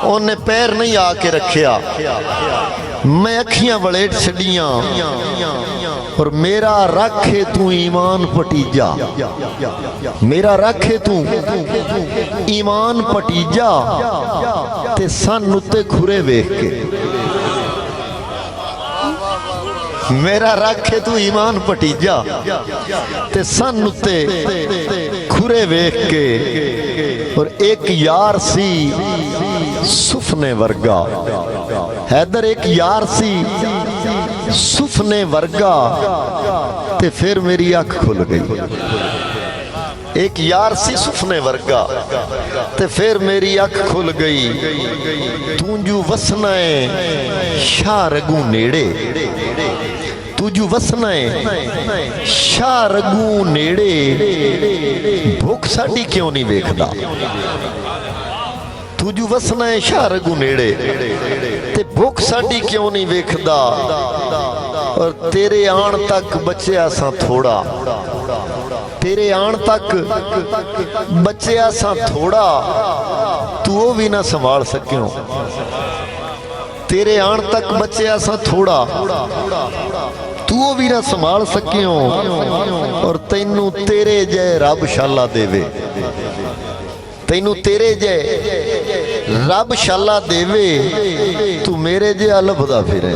उन्हें पैर नहीं आके रखिया, मैं अखियां वलेट छड़ियां और मेरा रखे तू ईमान पटीजा, मेरा रखे तू ईमान पटीजा ते सन उत्ते खुरे वेख के, मेरा रखे तू ईमान पटीजा ते सन उत्ते खुरे वेख के। और एक यार सी सुफने वर्गा, हैदर एक यार सी सुफने वर्गा ते फिर मेरी अख खुल गई। एक यार सी सुफने वर्गा ते फिर मेरी अख खुल गई। तूंजू वसना है शारगू नेड़े, तूंजू वसना है शारगू नेड़े, भुख साडी क्यों नहीं वेखदा। तूंजू वसना है शारगू नेड़े ते भुख साडी क्यों नहीं वेखदा। और तेरे आण तक बचिया सा थोड़ा, तेरे आण तक बचिया सा थोड़ा, तू वो भी ना संभाल सकियो। तेरे आण तक बचिया सा थोड़ा, तू वो भी ना संभाल सकियो। और तैनू तेरे जय रब शाला देवे, तैनू तेरे जय रब शाला देवे, तू मेरे जया लभदा फिरे।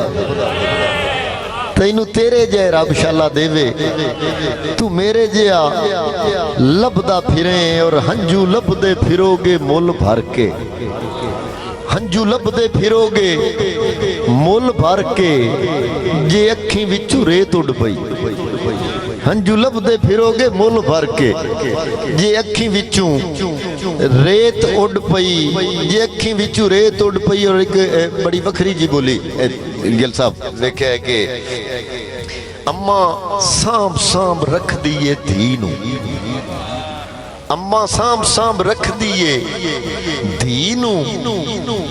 तैनू तेरे जय रब शाला देवे, तू मेरे जया लभदा फिरे। और हंजू लभदे फिरोगे मुल भर के, हंजू लभदे फिरोगे मुल भर के, जे अखी विचू रेत उड़ पई। हंजू लभदे फिरोगे मुल भर के, जे अखी विचू रेत उड़ पई, जे अखी विचू रेत उड़ पई। और एक बड़ी वखरी जी बोली गिल साहब देखा है कि अम्मा सांभ सांभ रख दिए धी नू, अम्मा सांभ सांभ रख दिए धी नू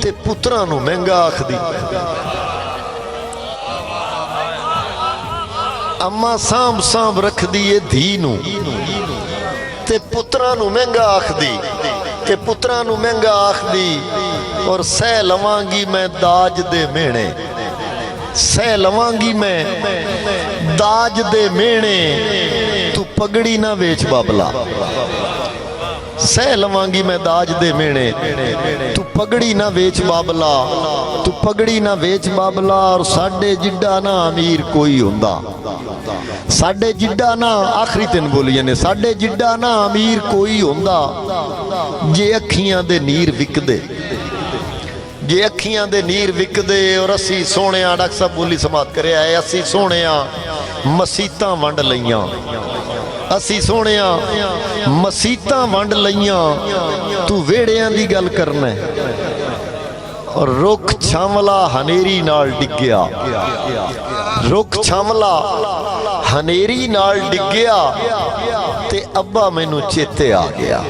ते पुत्रा नू महंगा आखदी। अम्मा सांभ सांभ रख दिए धी नू ते पुत्रा नू महंगा आखदी, ते पुत्रा नू महंगा आखदी। और सह लवांगी मैं दाज दे मेहणे, सह लवांगी मैं दाज दे मेहणे, तू पगड़ी ना वेच बाबला। सह लवांगी मैं दाज दे मेहणे, तू पगड़ी ना वेच बाबला, तू पगड़ी ना वेच बाबला। और साडे जिड्डा ना अमीर कोई हुंदा, साडे जिड्डा ना, आखिरी तीन बोलियां ने, साडे जिड्डा ना अमीर कोई हुंदा, जे अखियां दे नीर विकदे, जे अखियां दे नीर विकदे। और असी सोने डॉक्टर साहब बोली समात करे है, असी सोने मसीतां वंड लईयां, असी सोने मसीतां वंड लईयां, तू वेड़ियां दी गल करना है। और रुख छामला हनेरी नाल डिग्गिया, रुख छामला हनेरी नाल डिग्गिया ते अब्बा मैनू चेते आ गया।